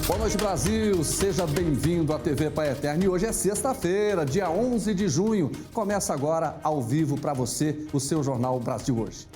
Boa noite, Brasil. Seja bem-vindo à TV Pai Eterno. E hoje é sexta-feira, dia 11 de junho. Começa agora, ao vivo, para você, o seu Jornal Brasil Hoje.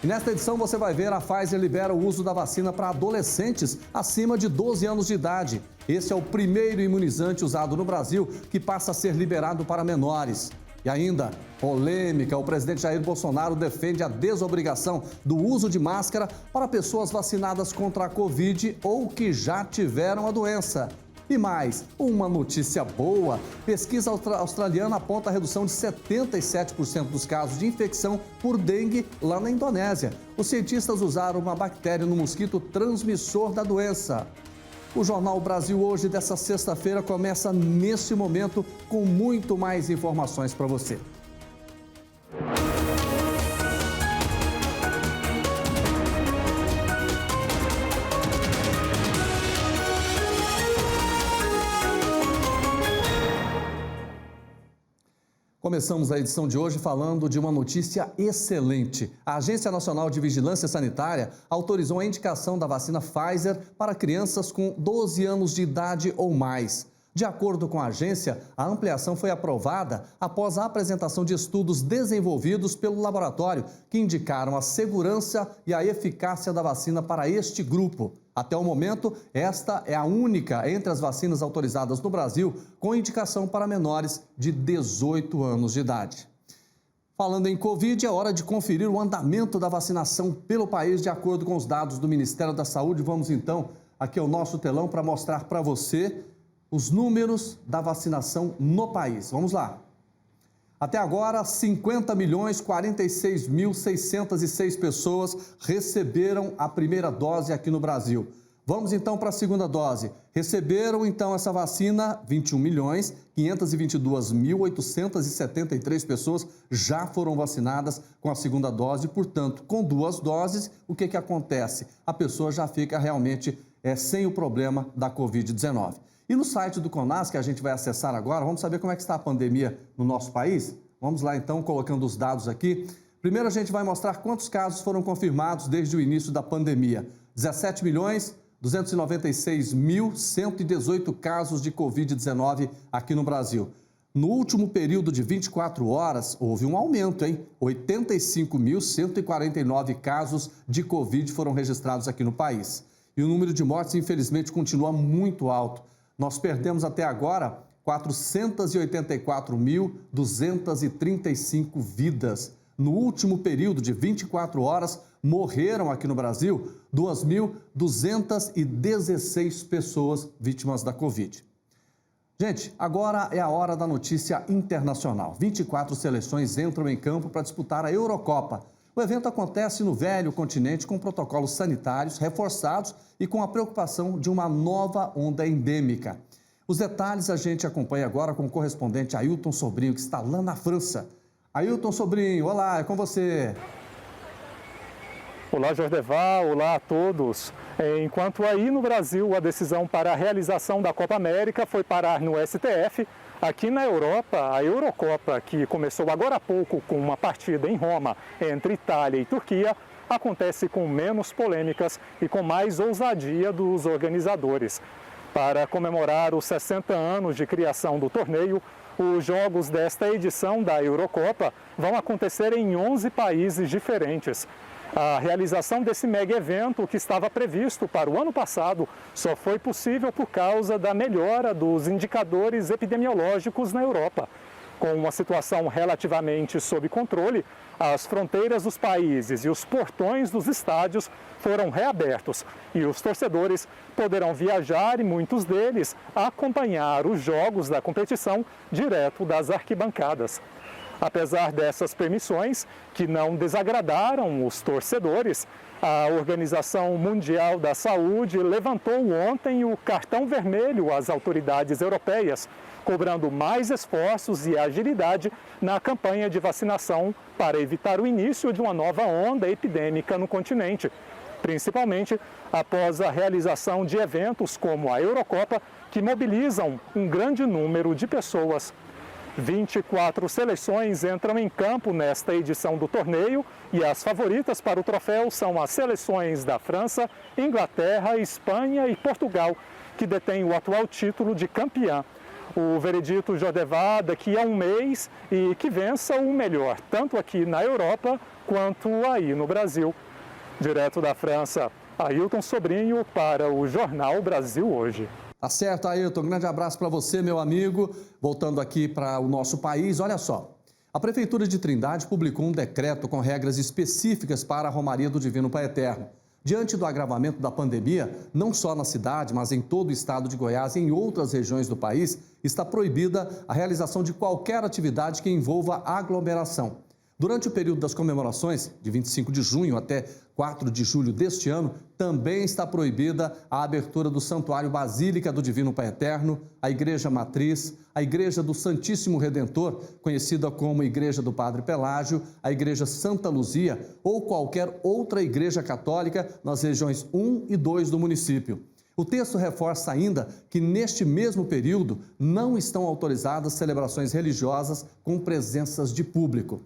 E nesta edição você vai ver a Pfizer libera o uso da vacina para adolescentes acima de 12 anos de idade. Esse é o primeiro imunizante usado no Brasil que passa a ser liberado para menores. E ainda, polêmica, o presidente Jair Bolsonaro defende a desobrigação do uso de máscara para pessoas vacinadas contra a Covid ou que já tiveram a doença. E mais, uma notícia boa, pesquisa australiana aponta a redução de 77% dos casos de infecção por dengue lá na Indonésia. Os cientistas usaram uma bactéria no mosquito transmissor da doença. O Jornal Brasil Hoje dessa sexta-feira começa nesse momento com muito mais informações para você. Começamos a edição de hoje falando de uma notícia excelente. A Agência Nacional de Vigilância Sanitária autorizou a indicação da vacina Pfizer para crianças com 12 anos de idade ou mais. De acordo com a agência, a ampliação foi aprovada após a apresentação de estudos desenvolvidos pelo laboratório que indicaram a segurança e a eficácia da vacina para este grupo. Até o momento, esta é a única entre as vacinas autorizadas no Brasil com indicação para menores de 18 anos de idade. Falando em Covid, é hora de conferir o andamento da vacinação pelo país de acordo com os dados do Ministério da Saúde. Vamos então aqui ao nosso telão para mostrar para você os números da vacinação no país. Vamos lá. Até agora, 50.046.606 pessoas receberam a primeira dose aqui no Brasil. Vamos então para a segunda dose. Receberam então essa vacina, 21.522.873 pessoas já foram vacinadas com a segunda dose. Portanto, com duas doses, o que acontece? A pessoa já fica realmente sem o problema da Covid-19. E no site do CONAS, que a gente vai acessar agora, vamos saber como é que está a pandemia no nosso país? Vamos lá então, colocando os dados aqui. Primeiro a gente vai mostrar quantos casos foram confirmados desde o início da pandemia. 17.296.118 casos de Covid-19 aqui no Brasil. No último período de 24 horas, houve um aumento, hein? 85.149 casos de Covid foram registrados aqui no país. E o número de mortes, infelizmente, continua muito alto. Nós perdemos até agora 484.235 vidas. No último período de 24 horas, morreram aqui no Brasil 2.216 pessoas vítimas da Covid. Gente, agora é a hora da notícia internacional. 24 seleções entram em campo para disputar a Eurocopa. O evento acontece no velho continente com protocolos sanitários reforçados e com a preocupação de uma nova onda endêmica. Os detalhes a gente acompanha agora com o correspondente Ailton Sobrinho, que está lá na França. Ailton Sobrinho, olá, é com você. Olá, Jordeval, olá a todos. Enquanto aí no Brasil a decisão para a realização da Copa América foi parar no STF, aqui na Europa, a Eurocopa, que começou agora há pouco com uma partida em Roma entre Itália e Turquia, acontece com menos polêmicas e com mais ousadia dos organizadores. Para comemorar os 60 anos de criação do torneio, os jogos desta edição da Eurocopa vão acontecer em 11 países diferentes. A realização desse mega evento, que estava previsto para o ano passado, só foi possível por causa da melhora dos indicadores epidemiológicos na Europa. Com uma situação relativamente sob controle, as fronteiras dos países e os portões dos estádios foram reabertos e os torcedores poderão viajar e muitos deles acompanhar os jogos da competição direto das arquibancadas. Apesar dessas permissões, que não desagradaram os torcedores, a Organização Mundial da Saúde levantou ontem o cartão vermelho às autoridades europeias, cobrando mais esforços e agilidade na campanha de vacinação para evitar o início de uma nova onda epidêmica no continente, principalmente após a realização de eventos como a Eurocopa, que mobilizam um grande número de pessoas. 24 seleções entram em campo nesta edição do torneio e as favoritas para o troféu são as seleções da França, Inglaterra, Espanha e Portugal, que detêm o atual título de campeã. O veredito Jordevá daqui a um mês e que vença o melhor, tanto aqui na Europa quanto aí no Brasil. Direto da França, Ailton Sobrinho para o Jornal Brasil Hoje. Tá certo, Ailton. Um grande abraço para você, meu amigo. Voltando aqui para o nosso país, olha só. A Prefeitura de Trindade publicou um decreto com regras específicas para a Romaria do Divino Pai Eterno. Diante do agravamento da pandemia, não só na cidade, mas em todo o estado de Goiás e em outras regiões do país, está proibida a realização de qualquer atividade que envolva aglomeração. Durante o período das comemorações, de 25 de junho até 4 de julho deste ano, também está proibida a abertura do Santuário Basílica do Divino Pai Eterno, a Igreja Matriz, a Igreja do Santíssimo Redentor, conhecida como Igreja do Padre Pelágio, a Igreja Santa Luzia ou qualquer outra igreja católica nas regiões 1 e 2 do município. O texto reforça ainda que, neste mesmo período, não estão autorizadas celebrações religiosas com presenças de público.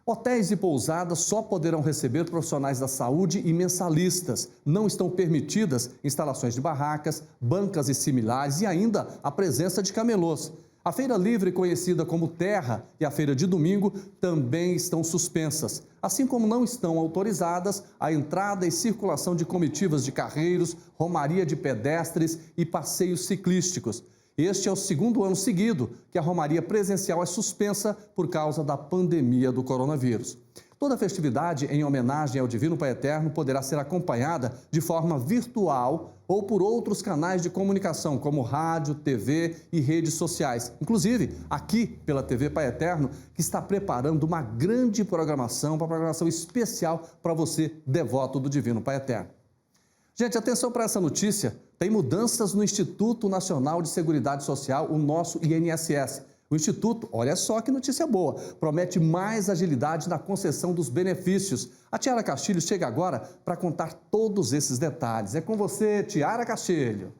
Hotéis e pousadas só poderão receber profissionais da saúde e mensalistas. Não estão permitidas instalações de barracas, bancas e similares e ainda a presença de camelôs. A Feira Livre, conhecida como Terra, e a Feira de Domingo também estão suspensas, assim como não estão autorizadas a entrada e circulação de comitivas de carreiros, romaria de pedestres e passeios ciclísticos. Este é o segundo ano seguido que a romaria presencial é suspensa por causa da pandemia do coronavírus. Toda festividade em homenagem ao Divino Pai Eterno poderá ser acompanhada de forma virtual ou por outros canais de comunicação, como rádio, TV e redes sociais. Inclusive, aqui pela TV Pai Eterno, que está preparando uma grande programação, uma programação especial para você, devoto do Divino Pai Eterno. Gente, atenção para essa notícia. Tem mudanças no Instituto Nacional de Seguridade Social, o nosso INSS. O Instituto, olha só que notícia boa, promete mais agilidade na concessão dos benefícios. A Tiara Castilho chega agora para contar todos esses detalhes. É com você, Tiara Castilho.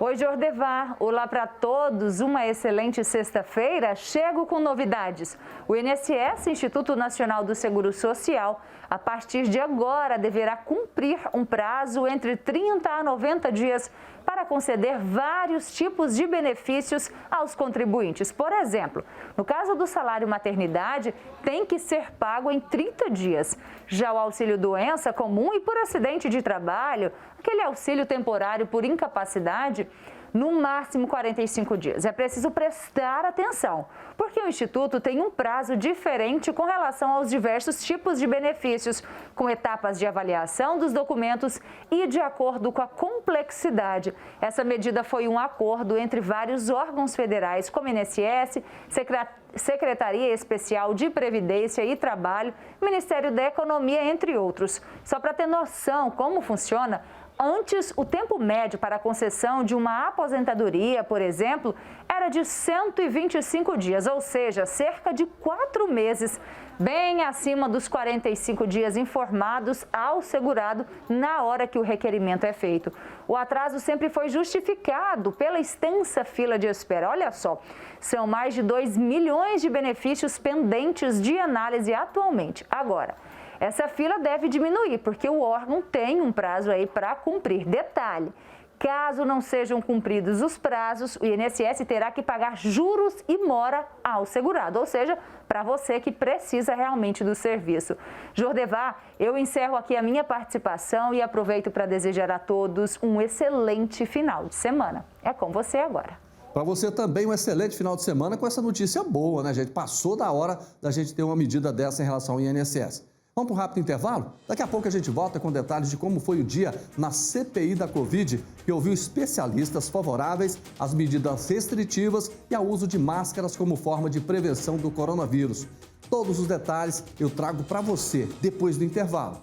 Oi, Jordevá. Olá para todos. Uma excelente sexta-feira. Chego com novidades. O INSS, Instituto Nacional do Seguro Social, a partir de agora deverá cumprir um prazo entre 30 a 90 dias para conceder vários tipos de benefícios aos contribuintes. Por exemplo, no caso do salário maternidade, tem que ser pago em 30 dias. Já o auxílio-doença comum e por acidente de trabalho, aquele auxílio temporário por incapacidade, no máximo 45 dias. É preciso prestar atenção, porque o Instituto tem um prazo diferente com relação aos diversos tipos de benefícios, com etapas de avaliação dos documentos e de acordo com a complexidade. Essa medida foi um acordo entre vários órgãos federais, como INSS, Secretaria Especial de Previdência e Trabalho, Ministério da Economia, entre outros. Só para ter noção como funciona, antes, o tempo médio para a concessão de uma aposentadoria, por exemplo, era de 125 dias, ou seja, cerca de 4 meses, bem acima dos 45 dias informados ao segurado na hora que o requerimento é feito. O atraso sempre foi justificado pela extensa fila de espera. Olha só, são mais de 2 milhões de benefícios pendentes de análise atualmente. Agora, essa fila deve diminuir, porque o órgão tem um prazo aí para cumprir. Detalhe, caso não sejam cumpridos os prazos, o INSS terá que pagar juros e mora ao segurado, ou seja, para você que precisa realmente do serviço. Jordevá, eu encerro aqui a minha participação e aproveito para desejar a todos um excelente final de semana. É com você agora. Para você também um excelente final de semana com essa notícia boa, né, gente? Passou da hora da gente ter uma medida dessa em relação ao INSS. Vamos para um rápido intervalo? Daqui a pouco a gente volta com detalhes de como foi o dia na CPI da Covid, que ouviu especialistas favoráveis às medidas restritivas e ao uso de máscaras como forma de prevenção do coronavírus. Todos os detalhes eu trago para você depois do intervalo.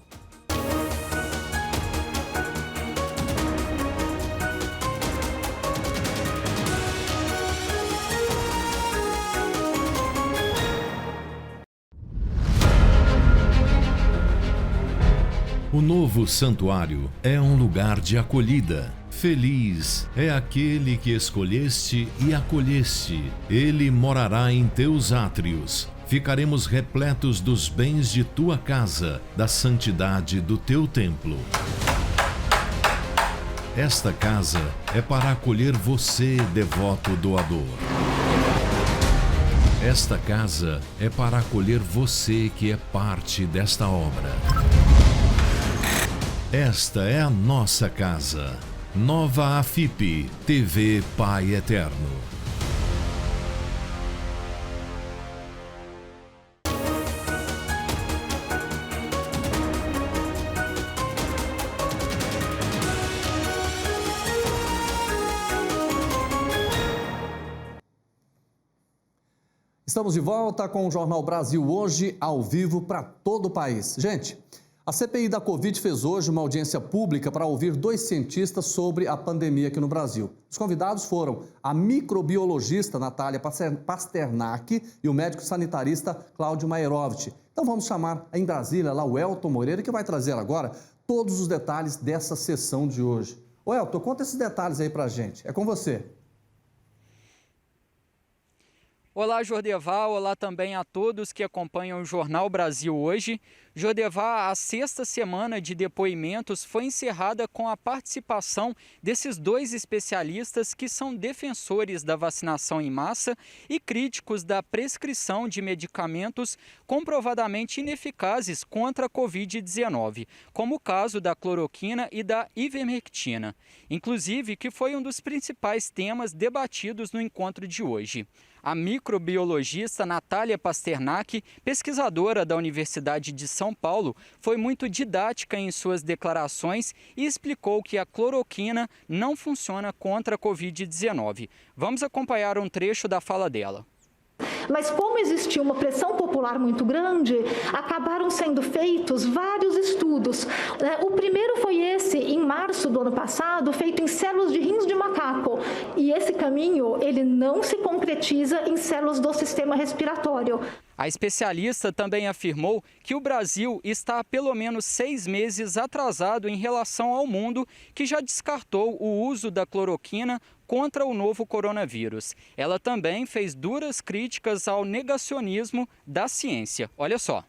O novo santuário é um lugar de acolhida, Feliz é aquele que escolheste e acolheste. Ele morará em teus átrios. Ficaremos repletos dos bens de tua casa, da santidade do teu templo. Esta casa é para acolher você, devoto doador. Esta casa é para acolher você que é parte desta obra. Esta é a nossa casa. Nova AFIP, TV Pai Eterno. Estamos de volta com o Jornal Brasil Hoje, ao vivo para todo o país. Gente, a CPI da Covid fez hoje uma audiência pública para ouvir 2 cientistas sobre a pandemia aqui no Brasil. Os convidados foram a microbiologista Natália Pasternak e o médico sanitarista Cláudio Mairovitch. Então vamos chamar em Brasília lá o Elton Moreira, que vai trazer agora todos os detalhes dessa sessão de hoje. Ô Elton, conta esses detalhes aí pra gente. É com você. Olá, Jordevar. Olá também a todos que acompanham o Jornal Brasil Hoje. Jordevar, a 6ª semana de depoimentos foi encerrada com a participação desses 2 especialistas que são defensores da vacinação em massa e críticos da prescrição de medicamentos comprovadamente ineficazes contra a Covid-19, como o caso da cloroquina e da ivermectina, inclusive que foi um dos principais temas debatidos no encontro de hoje. A microbiologista Natália Pasternak, pesquisadora da Universidade de São Paulo, foi muito didática em suas declarações e explicou que a cloroquina não funciona contra a Covid-19. Vamos acompanhar um trecho da fala dela. Mas como existia uma pressão popular muito grande, acabaram sendo feitos vários estudos. O primeiro foi esse, em março do ano passado, feito em células de rins de macaco. E esse caminho, ele não se concretiza em células do sistema respiratório. A especialista também afirmou que o Brasil está há pelo menos 6 meses atrasado em relação ao mundo, que já descartou o uso da cloroquina contra o novo coronavírus. Ela também fez duras críticas ao negacionismo da ciência. Olha só.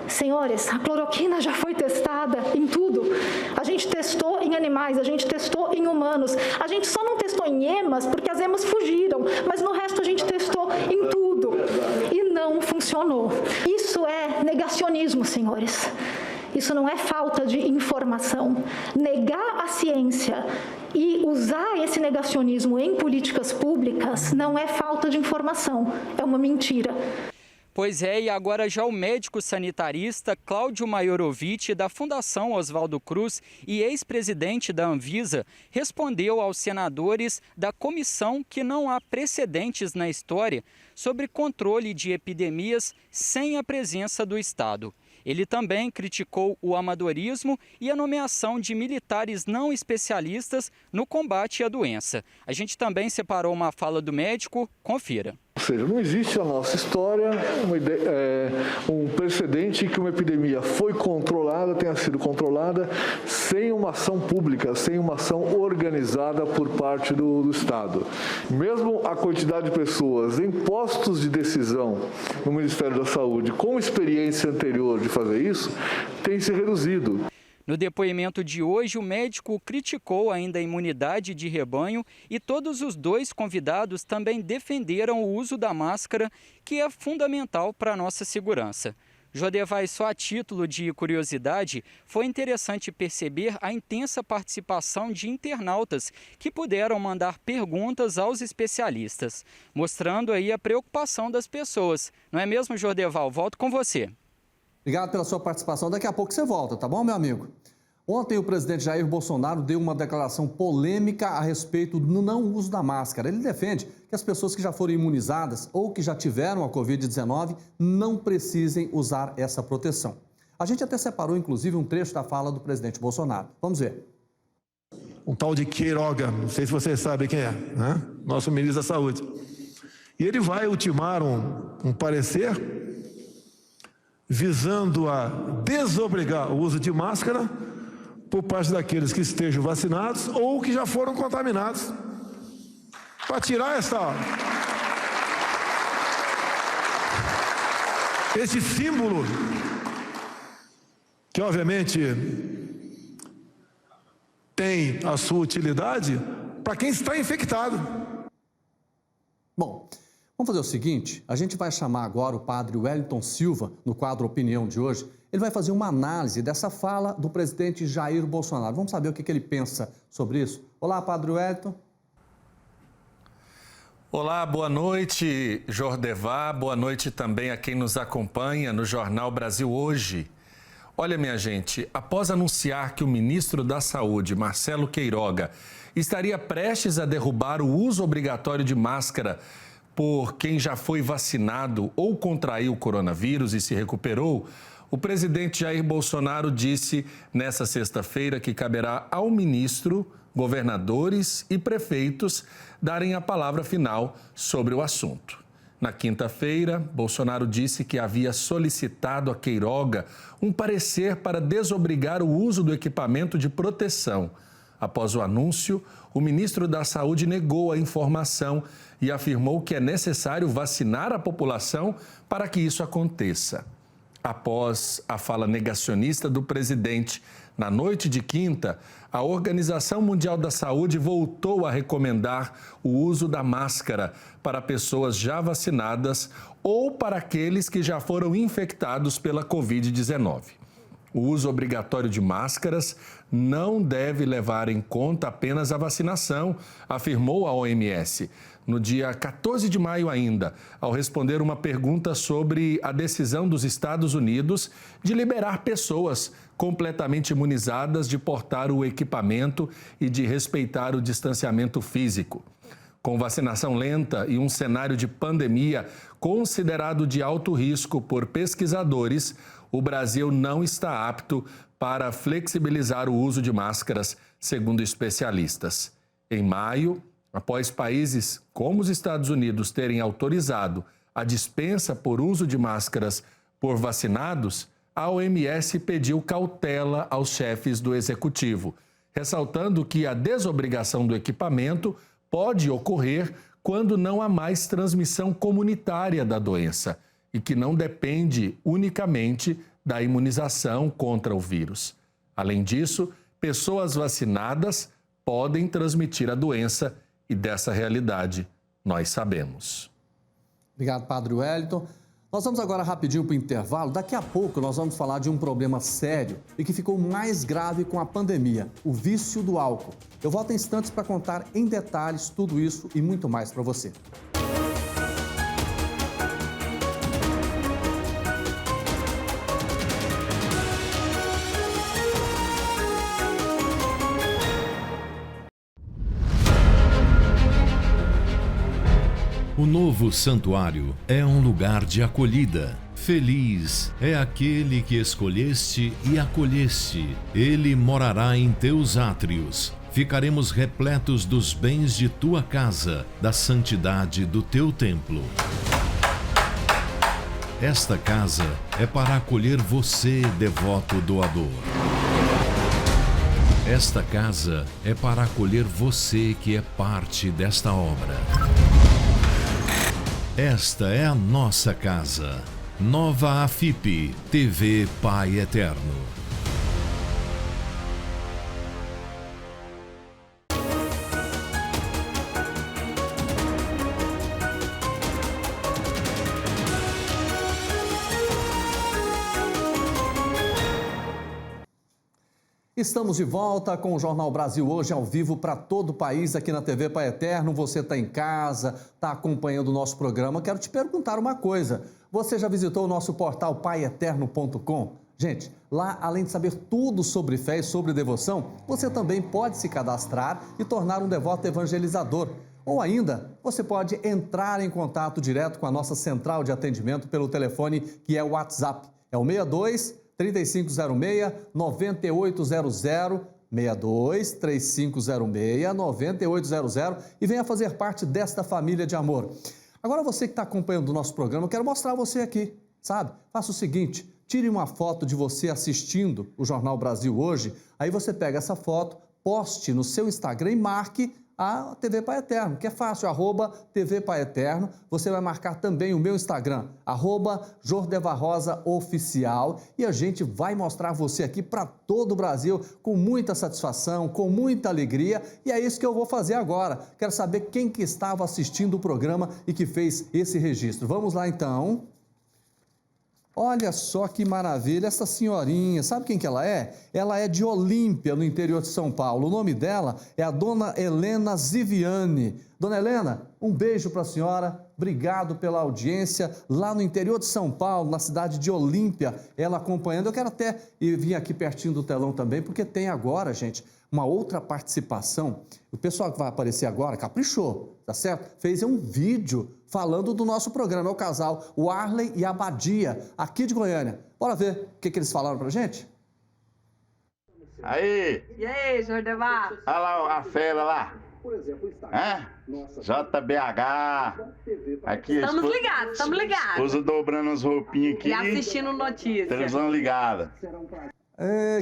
Senhores, a cloroquina já foi testada em tudo. A gente testou em animais, a gente testou em humanos. A gente só não testou em emas porque as emas fugiram, mas no resto a gente testou em tudo. E não funcionou. Isso é negacionismo, senhores. Isso não é falta de informação. Negar a ciência e usar esse negacionismo em políticas públicas não é falta de informação, é uma mentira. Pois é, e agora já o médico sanitarista Cláudio Mairovitch, da Fundação Oswaldo Cruz e ex-presidente da Anvisa, respondeu aos senadores da comissão que não há precedentes na história sobre controle de epidemias sem a presença do Estado. Ele também criticou o amadorismo e a nomeação de militares não especialistas no combate à doença. A gente também separou uma fala do médico, confira. Ou seja, não existe na nossa história um precedente que uma epidemia foi controlada, tenha sido controlada sem uma ação pública, sem uma ação organizada por parte do Estado. Mesmo a quantidade de pessoas em postos de decisão no Ministério da Saúde com experiência anterior de fazer isso, tem se reduzido. No depoimento de hoje, o médico criticou ainda a imunidade de rebanho e todos os 2 convidados também defenderam o uso da máscara, que é fundamental para a nossa segurança. Jodevai, só a título de curiosidade, foi interessante perceber a intensa participação de internautas que puderam mandar perguntas aos especialistas, mostrando aí a preocupação das pessoas. Não é mesmo, Jordeval? Volto com você. Obrigado pela sua participação. Daqui a pouco você volta, tá bom, meu amigo? Ontem o presidente Jair Bolsonaro deu uma declaração polêmica a respeito do não uso da máscara. Ele defende que as pessoas que já foram imunizadas ou que já tiveram a Covid-19 não precisem usar essa proteção. A gente até separou, inclusive, um trecho da fala do presidente Bolsonaro. Vamos ver. Um tal de Queiroga, não sei se vocês sabem quem é, né? Nosso ministro da Saúde. E ele vai ultimar um parecer visando a desobrigar o uso de máscara por parte daqueles que estejam vacinados ou que já foram contaminados. Para tirar esse símbolo, que obviamente tem a sua utilidade para quem está infectado. Bom, vamos fazer o seguinte, a gente vai chamar agora o padre Wellington Silva, no quadro Opinião de hoje. Ele vai fazer uma análise dessa fala do presidente Jair Bolsonaro. Vamos saber o que ele pensa sobre isso. Olá, padre Wellington. Olá, boa noite, Jordevar. Boa noite também a quem nos acompanha no Jornal Brasil Hoje. Olha, minha gente, após anunciar que o ministro da Saúde, Marcelo Queiroga, estaria prestes a derrubar o uso obrigatório de máscara por quem já foi vacinado ou contraiu o coronavírus e se recuperou, o presidente Jair Bolsonaro disse nesta sexta-feira que caberá ao ministro, governadores e prefeitos darem a palavra final sobre o assunto. Na quinta-feira, Bolsonaro disse que havia solicitado a Queiroga um parecer para desobrigar o uso do equipamento de proteção. Após o anúncio, o ministro da Saúde negou a informação e afirmou que é necessário vacinar a população para que isso aconteça. Após a fala negacionista do presidente, na noite de quinta, a Organização Mundial da Saúde voltou a recomendar o uso da máscara para pessoas já vacinadas ou para aqueles que já foram infectados pela Covid-19. O uso obrigatório de máscaras não deve levar em conta apenas a vacinação, afirmou a OMS. No dia 14 de maio ainda, ao responder uma pergunta sobre a decisão dos Estados Unidos de liberar pessoas completamente imunizadas de portar o equipamento e de respeitar o distanciamento físico. Com vacinação lenta e um cenário de pandemia considerado de alto risco por pesquisadores, o Brasil não está apto para flexibilizar o uso de máscaras, segundo especialistas. Em maio, após países como os Estados Unidos terem autorizado a dispensa por uso de máscaras por vacinados, a OMS pediu cautela aos chefes do executivo, ressaltando que a desobrigação do equipamento pode ocorrer quando não há mais transmissão comunitária da doença e que não depende unicamente da imunização contra o vírus. Além disso, pessoas vacinadas podem transmitir a doença e dessa realidade nós sabemos. Obrigado, padre Wellington. Nós vamos agora rapidinho para o intervalo. Daqui a pouco nós vamos falar de um problema sério e que ficou mais grave com a pandemia, o vício do álcool. Eu volto em instantes para contar em detalhes tudo isso e muito mais para você. O novo santuário é um lugar de acolhida. Feliz é aquele que escolheste e acolheste. Ele morará em teus átrios. Ficaremos repletos dos bens de tua casa, da santidade do teu templo. Esta casa é para acolher você, devoto doador. Esta casa é para acolher você que é parte desta obra. Esta é a nossa casa. Nova AFIP, TV Pai Eterno. Estamos de volta com o Jornal Brasil Hoje, ao vivo para todo o país, aqui na TV Pai Eterno. Você está em casa, está acompanhando o nosso programa. Quero te perguntar uma coisa. Você já visitou o nosso portal paieterno.com? Gente, lá, além de saber tudo sobre fé e sobre devoção, você também pode se cadastrar e tornar um devoto evangelizador. Ou ainda, você pode entrar em contato direto com a nossa central de atendimento pelo telefone que é o WhatsApp. É o 62-3506-9800, 62-3506-9800 e venha fazer parte desta família de amor. Agora você que está acompanhando o nosso programa, eu quero mostrar você aqui, sabe? Faça o seguinte, tire uma foto de você assistindo o Jornal Brasil Hoje, aí você pega essa foto, poste no seu Instagram e marque a TV Pai Eterno, que é fácil, @TV Pai Eterno. Você vai marcar também o meu Instagram, @JordevaRosaOficial, e a gente vai mostrar você aqui para todo o Brasil com muita satisfação, com muita alegria, e é isso que eu vou fazer agora. Quero saber quem que estava assistindo o programa e que fez esse registro. Vamos lá então. Olha só que maravilha, essa senhorinha, sabe quem que ela é? Ela é de Olímpia, no interior de São Paulo. O nome dela é a dona Helena Ziviani. Dona Helena, um beijo para a senhora, obrigado pela audiência lá no interior de São Paulo, na cidade de Olímpia, ela acompanhando. Eu quero até vir aqui pertinho do telão também, porque tem agora, gente, uma outra participação. O pessoal que vai aparecer agora caprichou, tá certo? Fez um vídeo falando do nosso programa, é o casal, o Arley e a Badia, aqui de Goiânia. Bora ver o que eles falaram pra gente? Aí! E aí, Jordevar? Olha lá a fera lá. JBH. Aqui, Estamos ligados. Esposa dobrando as roupinhas aqui. E assistindo notícias. Televisão ligada.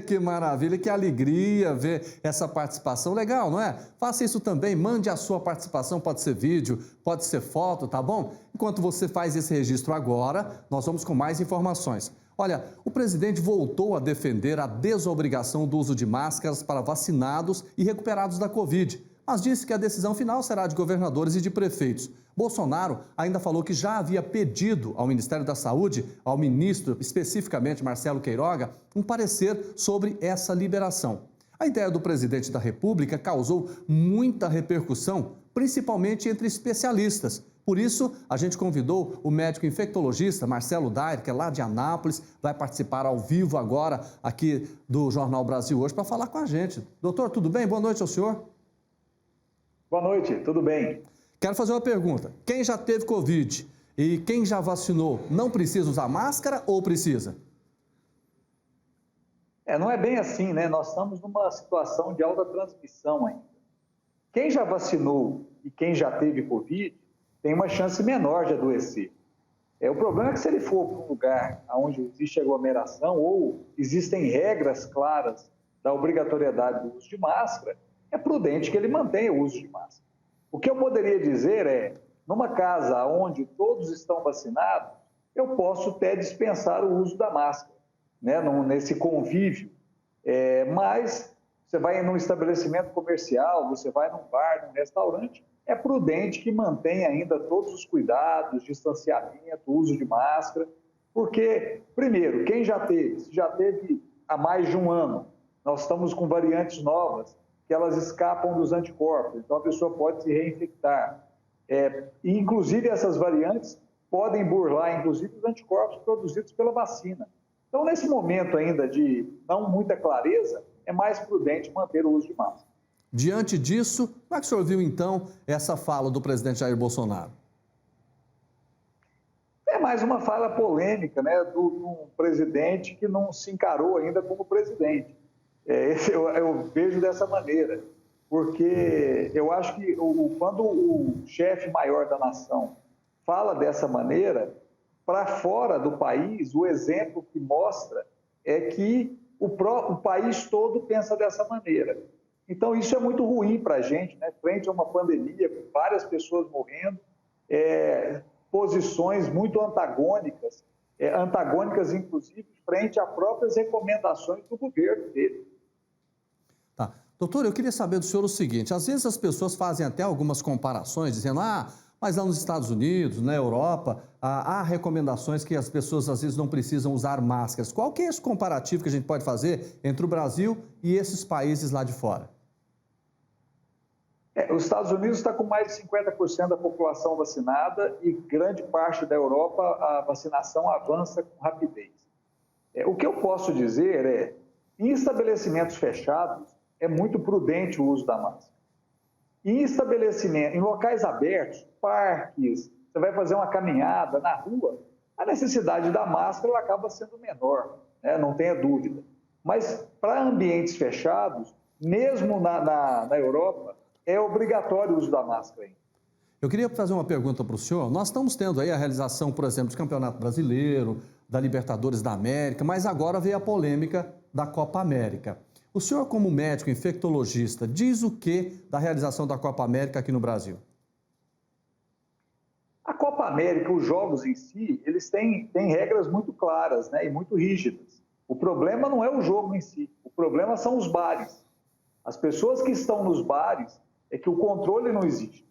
Que maravilha, que alegria ver essa participação. Legal, não é? Faça isso também, mande a sua participação, pode ser vídeo, pode ser foto, tá bom? Enquanto você faz esse registro agora, nós vamos com mais informações. Olha, o presidente voltou a defender a desobrigação do uso de máscaras para vacinados e recuperados da Covid, mas disse que a decisão final será de governadores e de prefeitos. Bolsonaro ainda falou que já havia pedido ao Ministério da Saúde, ao ministro, especificamente Marcelo Queiroga, um parecer sobre essa liberação. A ideia do presidente da República causou muita repercussão, principalmente entre especialistas. Por isso, a gente convidou o médico infectologista Marcelo Dair, que é lá de Anápolis, vai participar ao vivo agora aqui do Jornal Brasil Hoje para falar com a gente. Doutor, tudo bem? Boa noite ao senhor. Boa noite, tudo bem? Quero fazer uma pergunta. Quem já teve Covid e quem já vacinou, não precisa usar máscara ou precisa? Não é bem assim, né? Nós estamos numa situação de alta transmissão ainda. Quem já vacinou e quem já teve Covid tem uma chance menor de adoecer. O problema é que se ele for para um lugar onde existe aglomeração ou existem regras claras da obrigatoriedade do uso de máscara, é prudente que ele mantenha o uso de máscara. O que eu poderia dizer é, numa casa onde todos estão vacinados, eu posso até dispensar o uso da máscara, né, nesse convívio. Mas você vai num estabelecimento comercial, você vai num bar, num restaurante, é prudente que mantenha ainda todos os cuidados, distanciamento, uso de máscara, porque, primeiro, quem já teve, se já teve há mais de um ano, nós estamos com variantes novas, que elas escapam dos anticorpos, então a pessoa pode se reinfectar. E, inclusive, essas variantes podem burlar, inclusive, os anticorpos produzidos pela vacina. Então, nesse momento ainda de não muita clareza, é mais prudente manter o uso de máscara. Diante disso, como é que o senhor viu, então, essa fala do presidente Jair Bolsonaro? É mais uma fala polêmica, né, do presidente que não se encarou ainda como presidente. Eu vejo dessa maneira, porque eu acho que quando o chefe maior da nação fala dessa maneira, para fora do país, o exemplo que mostra é que o país todo pensa dessa maneira. Então, isso é muito ruim para a gente, né? Frente a uma pandemia, com várias pessoas morrendo, posições muito antagônicas, inclusive, frente a próprias recomendações do governo dele. Tá. Doutor, eu queria saber do senhor o seguinte, às vezes as pessoas fazem até algumas comparações, dizendo, mas lá nos Estados Unidos, na Europa, há recomendações que as pessoas às vezes não precisam usar máscaras. Qual que é esse comparativo que a gente pode fazer entre o Brasil e esses países lá de fora? Os Estados Unidos está com mais de 50% da população vacinada e grande parte da Europa a vacinação avança com rapidez. O que eu posso dizer é, em estabelecimentos fechados, é muito prudente o uso da máscara. Em locais abertos, parques, você vai fazer uma caminhada na rua, a necessidade da máscara ela acaba sendo menor, né? Não tenha dúvida. Mas para ambientes fechados, mesmo na Europa, é obrigatório o uso da máscara ainda. Eu queria fazer uma pergunta para o senhor. Nós estamos tendo aí a realização, por exemplo, do Campeonato Brasileiro, da Libertadores da América, mas agora veio a polêmica da Copa América. O senhor, como médico infectologista, diz o que da realização da Copa América aqui no Brasil? A Copa América, os jogos em si, eles têm regras muito claras, né, e muito rígidas. O problema não é o jogo em si, o problema são os bares. As pessoas que estão nos bares é que o controle não existe.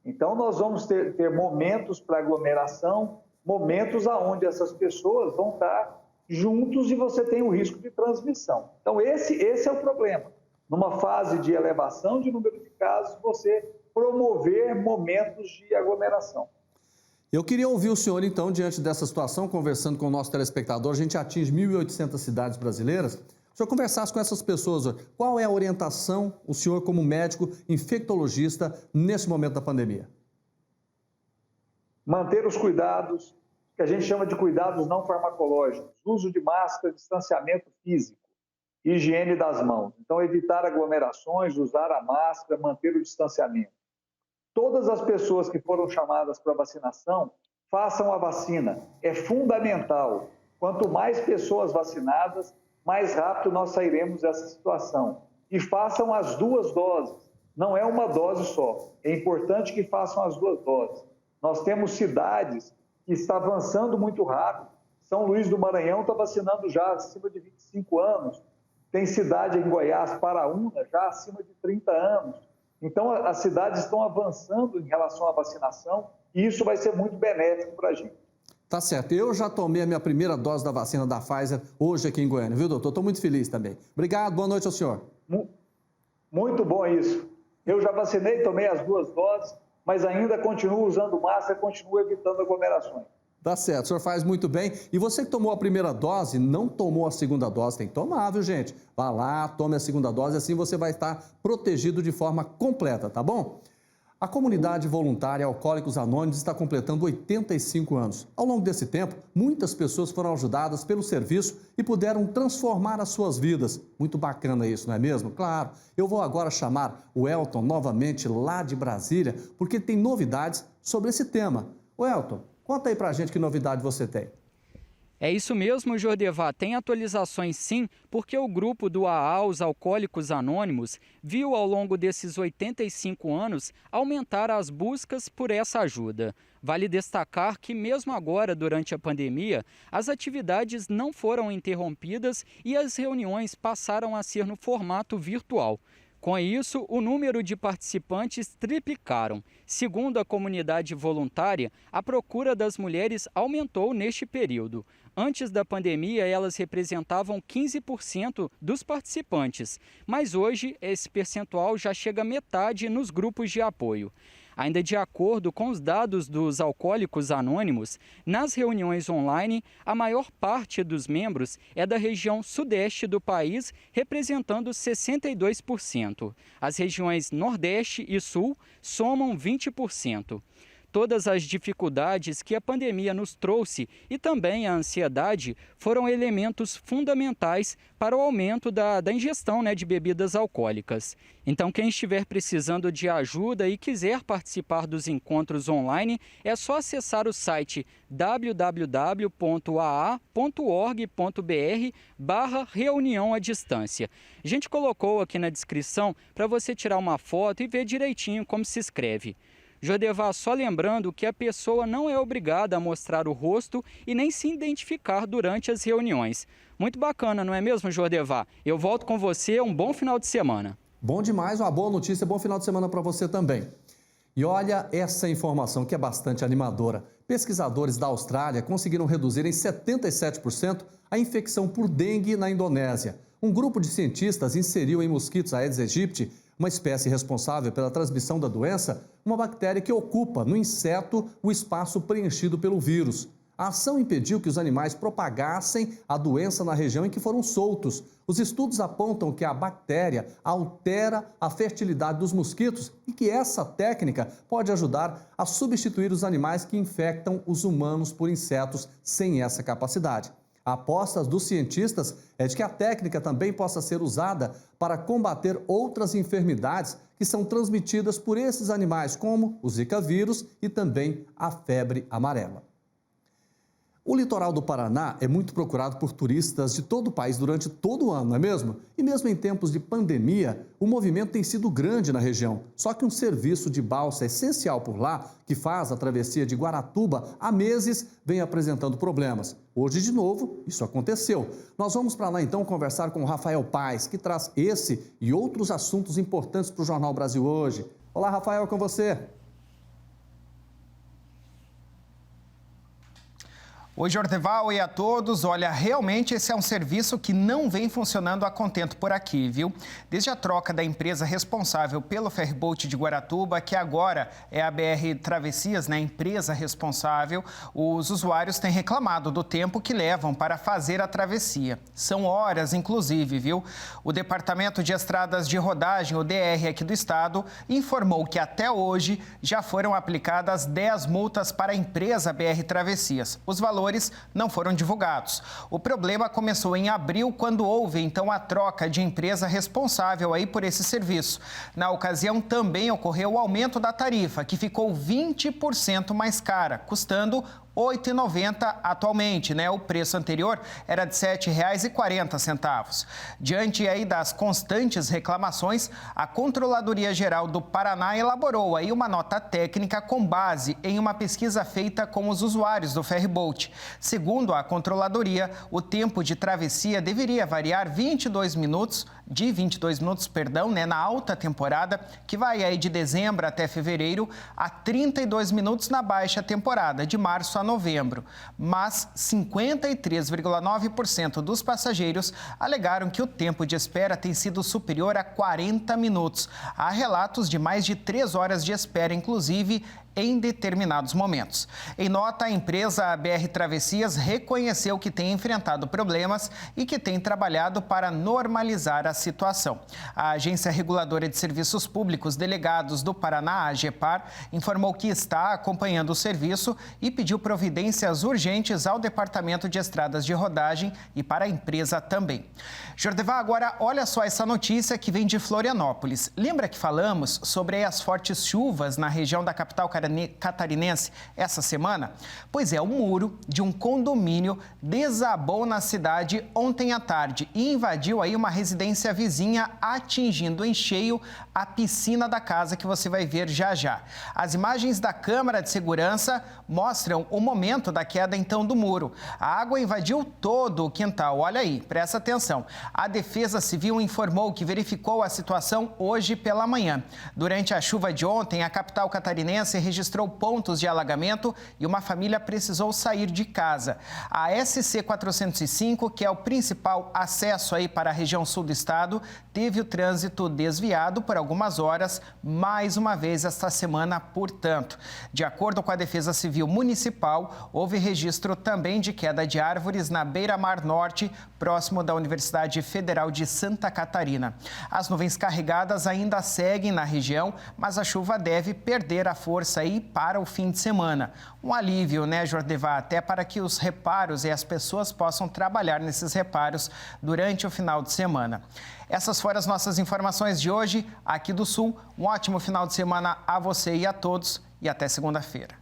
Então, nós vamos ter momentos para aglomeração, momentos aonde essas pessoas vão estar juntos e você tem o risco de transmissão. Então, esse é o problema. Numa fase de elevação de número de casos, você promover momentos de aglomeração. Eu queria ouvir o senhor, então, diante dessa situação, conversando com o nosso telespectador, a gente atinge 1.800 cidades brasileiras. O senhor conversasse com essas pessoas, qual é a orientação, o senhor como médico infectologista, nesse momento da pandemia? Manter os cuidados, que a gente chama de cuidados não farmacológicos, uso de máscara, distanciamento físico, higiene das mãos. Então, evitar aglomerações, usar a máscara, manter o distanciamento. Todas as pessoas que foram chamadas para vacinação, façam a vacina. É fundamental. Quanto mais pessoas vacinadas, mais rápido nós sairemos dessa situação. E façam as 2 doses. Não é uma dose só. É importante que façam as 2 doses. Nós temos cidades que estão avançando muito rápido. São Luís do Maranhão está vacinando já acima de 25 anos. Tem cidade em Goiás, Paraúna, já acima de 30 anos. Então, as cidades estão avançando em relação à vacinação e isso vai ser muito benéfico para a gente. Tá certo. Eu já tomei a minha primeira dose da vacina da Pfizer hoje aqui em Goiânia, viu, doutor? Estou muito feliz também. Obrigado, boa noite ao senhor. Muito bom isso. Eu já vacinei, tomei as 2 doses, mas ainda continuo usando máscara, continuo evitando aglomerações. Tá certo, o senhor faz muito bem. E você que tomou a primeira dose, não tomou a segunda dose, tem que tomar, viu, gente? Vá lá, tome a segunda dose, assim você vai estar protegido de forma completa, tá bom? A comunidade voluntária Alcoólicos Anônimos está completando 85 anos. Ao longo desse tempo, muitas pessoas foram ajudadas pelo serviço e puderam transformar as suas vidas. Muito bacana isso, não é mesmo? Claro, eu vou agora chamar o Elton novamente lá de Brasília, porque tem novidades sobre esse tema. O Elton, conta aí pra gente que novidade você tem. É isso mesmo, Jordevá. Tem atualizações sim, porque o grupo do AA, os Alcoólicos Anônimos, viu ao longo desses 85 anos aumentar as buscas por essa ajuda. Vale destacar que mesmo agora, durante a pandemia, as atividades não foram interrompidas e as reuniões passaram a ser no formato virtual. Com isso, o número de participantes triplicaram. Segundo a comunidade voluntária, a procura das mulheres aumentou neste período. Antes da pandemia, elas representavam 15% dos participantes, mas hoje esse percentual já chega a metade nos grupos de apoio. Ainda de acordo com os dados dos Alcoólicos Anônimos, nas reuniões online, a maior parte dos membros é da região sudeste do país, representando 62%. As regiões Nordeste e Sul somam 20%. Todas as dificuldades que a pandemia nos trouxe e também a ansiedade foram elementos fundamentais para o aumento da ingestão de bebidas alcoólicas. Então, quem estiver precisando de ajuda e quiser participar dos encontros online, é só acessar o site www.aa.org.br/reunião à distância. A gente colocou aqui na descrição para você tirar uma foto e ver direitinho como se escreve. Jordevá, só lembrando que a pessoa não é obrigada a mostrar o rosto e nem se identificar durante as reuniões. Muito bacana, não é mesmo, Jordevá? Eu volto com você, um bom final de semana. Bom demais, uma boa notícia, bom final de semana para você também. E olha essa informação que é bastante animadora. Pesquisadores da Austrália conseguiram reduzir em 77% a infecção por dengue na Indonésia. Um grupo de cientistas inseriu em mosquitos Aedes aegypti, uma espécie responsável pela transmissão da doença, uma bactéria que ocupa no inseto o espaço preenchido pelo vírus. A ação impediu que os animais propagassem a doença na região em que foram soltos. Os estudos apontam que a bactéria altera a fertilidade dos mosquitos e que essa técnica pode ajudar a substituir os animais que infectam os humanos por insetos sem essa capacidade. A aposta dos cientistas é de que a técnica também possa ser usada para combater outras enfermidades que são transmitidas por esses animais, como o Zika vírus e também a febre amarela. O litoral do Paraná é muito procurado por turistas de todo o país durante todo o ano, não é mesmo? E mesmo em tempos de pandemia, o movimento tem sido grande na região. Só que um serviço de balsa essencial por lá, que faz a travessia de Guaratuba há meses, vem apresentando problemas. Hoje, de novo, isso aconteceu. Nós vamos para lá então conversar com o Rafael Paes, que traz esse e outros assuntos importantes para o Jornal Brasil Hoje. Olá, Rafael, é com você. Oi, Jordeval, e a todos. Olha, realmente esse é um serviço que não vem funcionando a contento por aqui, viu? Desde a troca da empresa responsável pelo ferryboat de Guaratuba, que agora é a BR Travessias, né, empresa responsável, os usuários têm reclamado do tempo que levam para fazer a travessia. São horas, inclusive, viu? O Departamento de Estradas de Rodagem, o DR aqui do estado, informou que até hoje já foram aplicadas 10 multas para a empresa BR Travessias. Os valores não foram divulgados. O problema começou em abril, quando houve então a troca de empresa responsável aí por esse serviço. Na ocasião também ocorreu o aumento da tarifa, que ficou 20% mais cara, custando R$ 8,90 atualmente, né? O preço anterior era de R$ 7,40. Diante aí das constantes reclamações, a Controladoria Geral do Paraná elaborou aí uma nota técnica com base em uma pesquisa feita com os usuários do ferryboat. Segundo a Controladoria, o tempo de travessia deveria variar 22 minutos, na alta temporada, que vai aí de dezembro até fevereiro, a 32 minutos na baixa temporada, de março a novembro. Mas 53,9% dos passageiros alegaram que o tempo de espera tem sido superior a 40 minutos. Há relatos de mais de 3 horas de espera, inclusive, em determinados momentos. Em nota, a empresa BR Travessias reconheceu que tem enfrentado problemas e que tem trabalhado para normalizar a situação. A Agência Reguladora de Serviços Públicos Delegados do Paraná, a AGEPAR, informou que está acompanhando o serviço e pediu providências urgentes ao Departamento de Estradas de Rodagem e para a empresa também. Jordeval, agora olha só essa notícia que vem de Florianópolis. Lembra que falamos sobre as fortes chuvas na região da capital catarinense essa semana? Pois é, o muro de um condomínio desabou na cidade ontem à tarde e invadiu aí uma residência vizinha, atingindo em cheio a piscina da casa, que você vai ver já já. As imagens da câmera de segurança mostram o momento da queda então do muro. A água invadiu todo o quintal. Olha aí, presta atenção. A Defesa Civil informou que verificou a situação hoje pela manhã. Durante a chuva de ontem, a capital catarinense registrou pontos de alagamento e uma família precisou sair de casa. A SC 405, que é o principal acesso aí para a região sul do estado, teve o trânsito desviado por algumas horas, mais uma vez esta semana, portanto. De acordo com a Defesa Civil Municipal, houve registro também de queda de árvores na beira-mar norte, próximo da Universidade Federal de Santa Catarina. As nuvens carregadas ainda seguem na região, mas a chuva deve perder a força aí para o fim de semana. Um alívio, né, Jordeval, até para que os reparos e as pessoas possam trabalhar nesses reparos durante o final de semana. Essas foram as nossas informações de hoje aqui do Sul. Um ótimo final de semana a você e a todos e até segunda-feira.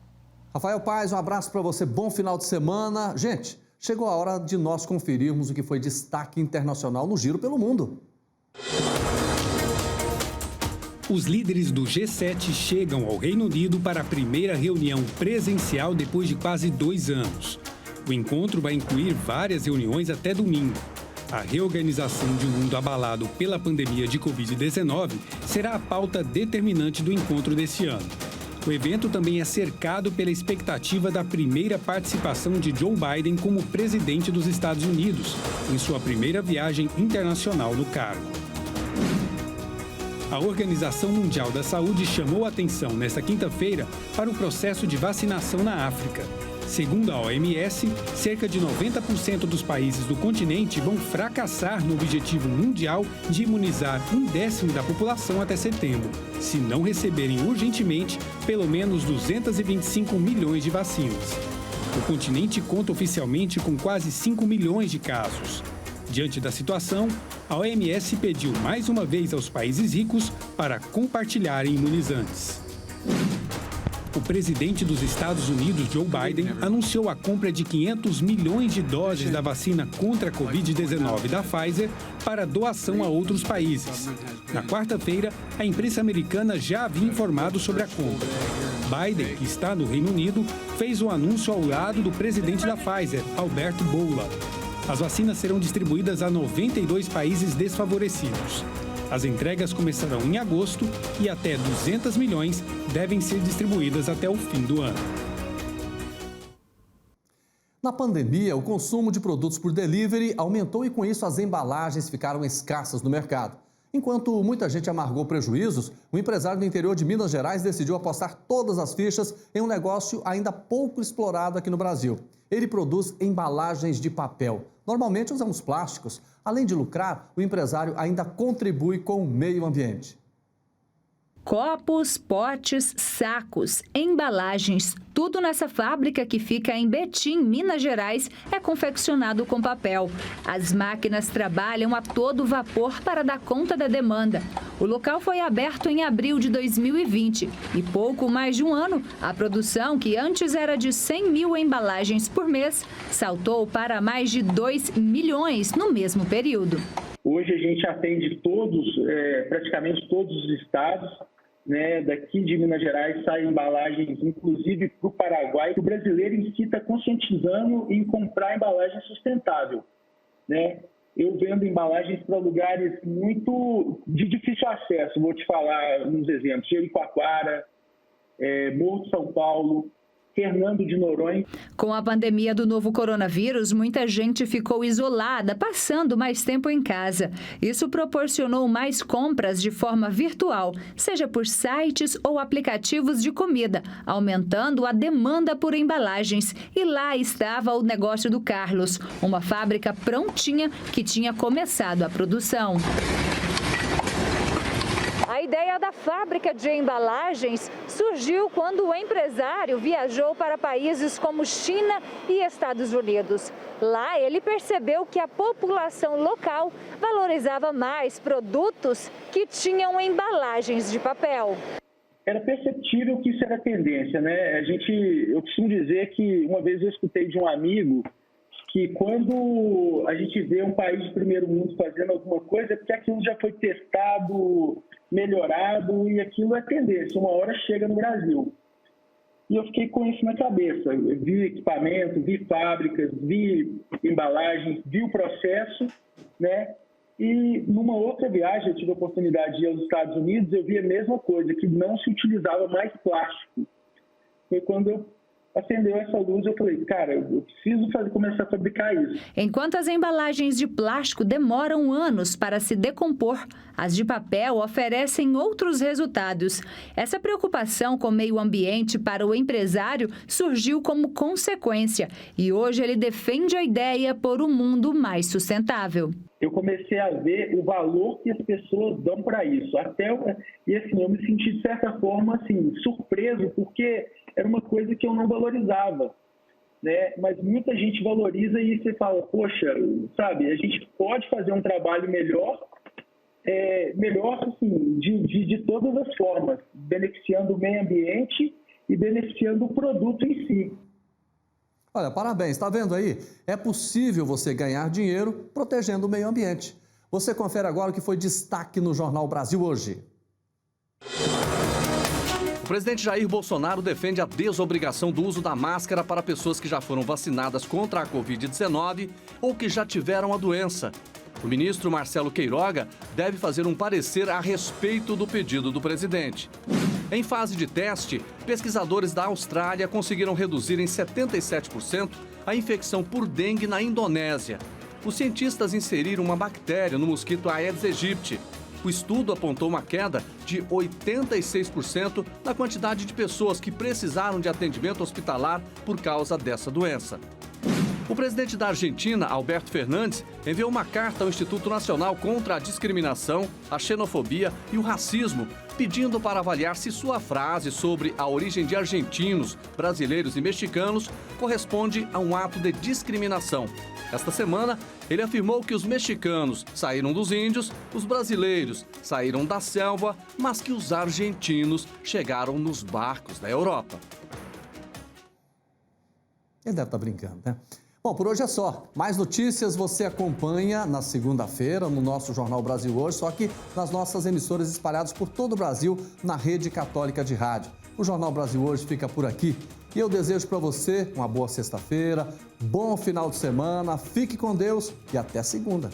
Rafael Paes, um abraço para você, bom final de semana. Gente, chegou a hora de nós conferirmos o que foi destaque internacional no Giro pelo Mundo. Os líderes do G7 chegam ao Reino Unido para a primeira reunião presencial depois de quase 2 anos. O encontro vai incluir várias reuniões até domingo. A reorganização de um mundo abalado pela pandemia de Covid-19 será a pauta determinante do encontro deste ano. O evento também é cercado pela expectativa da primeira participação de Joe Biden como presidente dos Estados Unidos, em sua primeira viagem internacional no cargo. A Organização Mundial da Saúde chamou a atenção nesta quinta-feira para o processo de vacinação na África. Segundo a OMS, cerca de 90% dos países do continente vão fracassar no objetivo mundial de imunizar 1/10 da população até setembro, se não receberem urgentemente pelo menos 225 milhões de vacinas. O continente conta oficialmente com quase 5 milhões de casos. Diante da situação, a OMS pediu mais uma vez aos países ricos para compartilharem imunizantes. O presidente dos Estados Unidos, Joe Biden, anunciou a compra de 500 milhões de doses da vacina contra a Covid-19 da Pfizer para doação a outros países. Na quarta-feira, a imprensa americana já havia informado sobre a compra. Biden, que está no Reino Unido, fez o anúncio ao lado do presidente da Pfizer, Albert Bourla. As vacinas serão distribuídas a 92 países desfavorecidos. As entregas começarão em agosto e até 200 milhões devem ser distribuídas até o fim do ano. Na pandemia, o consumo de produtos por delivery aumentou e, com isso, as embalagens ficaram escassas no mercado. Enquanto muita gente amargou prejuízos, o empresário do interior de Minas Gerais decidiu apostar todas as fichas em um negócio ainda pouco explorado aqui no Brasil. Ele produz embalagens de papel. Normalmente usamos plásticos. Além de lucrar, o empresário ainda contribui com o meio ambiente. Copos, potes, sacos, embalagens, tudo nessa fábrica que fica em Betim, Minas Gerais, é confeccionado com papel. As máquinas trabalham a todo vapor para dar conta da demanda. O local foi aberto em abril de 2020 e pouco mais de um ano, a produção, que antes era de 100 mil embalagens por mês, saltou para mais de 2 milhões no mesmo período. Hoje a gente atende praticamente todos os estados. Daqui de Minas Gerais saem embalagens, inclusive para o Paraguai, que o brasileiro em si está conscientizando em comprar embalagem sustentável. Eu vendo embalagens para lugares muito de difícil acesso, vou te falar uns exemplos: Jericoacoara, Morro de São Paulo, Fernando de Noronha. Com a pandemia do novo coronavírus, muita gente ficou isolada, passando mais tempo em casa. Isso proporcionou mais compras de forma virtual, seja por sites ou aplicativos de comida, aumentando a demanda por embalagens. E lá estava o negócio do Carlos, uma fábrica prontinha que tinha começado a produção. A ideia da fábrica de embalagens surgiu quando o empresário viajou para países como China e Estados Unidos. Lá ele percebeu que a população local valorizava mais produtos que tinham embalagens de papel. Era perceptível que isso era tendência, Eu costumo dizer que uma vez eu escutei de um amigo que quando a gente vê um país de primeiro mundo fazendo alguma coisa, é porque aquilo já foi testado, melhorado, e aquilo é tendência. Uma hora chega no Brasil. E eu fiquei com isso na cabeça. Eu vi equipamento, vi fábricas, vi embalagens, vi o processo, E numa outra viagem, eu tive a oportunidade de ir aos Estados Unidos, eu vi a mesma coisa, que não se utilizava mais plástico. Foi quando eu acendeu essa luz, eu falei, cara, eu preciso começar a fabricar isso. Enquanto as embalagens de plástico demoram anos para se decompor, as de papel oferecem outros resultados. Essa preocupação com o meio ambiente para o empresário surgiu como consequência e hoje ele defende a ideia por um mundo mais sustentável. Eu comecei a ver o valor que as pessoas dão para isso. Eu me senti, de certa forma, surpreso, porque era uma coisa que eu não valorizava, Mas muita gente valoriza e você fala, poxa, a gente pode fazer um trabalho melhor, de todas as formas, beneficiando o meio ambiente e beneficiando o produto em si. Olha, parabéns, está vendo aí? É possível você ganhar dinheiro protegendo o meio ambiente. Você confere agora o que foi destaque no Jornal Brasil hoje. O presidente Jair Bolsonaro defende a desobrigação do uso da máscara para pessoas que já foram vacinadas contra a Covid-19 ou que já tiveram a doença. O ministro Marcelo Queiroga deve fazer um parecer a respeito do pedido do presidente. Em fase de teste, pesquisadores da Austrália conseguiram reduzir em 77% a infecção por dengue na Indonésia. Os cientistas inseriram uma bactéria no mosquito Aedes aegypti. O estudo apontou uma queda de 86% na quantidade de pessoas que precisaram de atendimento hospitalar por causa dessa doença. O presidente da Argentina, Alberto Fernandes, enviou uma carta ao Instituto Nacional contra a Discriminação, a Xenofobia e o Racismo, pedindo para avaliar se sua frase sobre a origem de argentinos, brasileiros e mexicanos corresponde a um ato de discriminação. Esta semana, ele afirmou que os mexicanos saíram dos índios, os brasileiros saíram da selva, mas que os argentinos chegaram nos barcos da Europa. Ele deve estar brincando, né? Bom, por hoje é só. Mais notícias você acompanha na segunda-feira no nosso Jornal Brasil Hoje, só que nas nossas emissoras espalhadas por todo o Brasil na Rede Católica de Rádio. O Jornal Brasil Hoje fica por aqui e eu desejo para você uma boa sexta-feira, bom final de semana, fique com Deus e até segunda.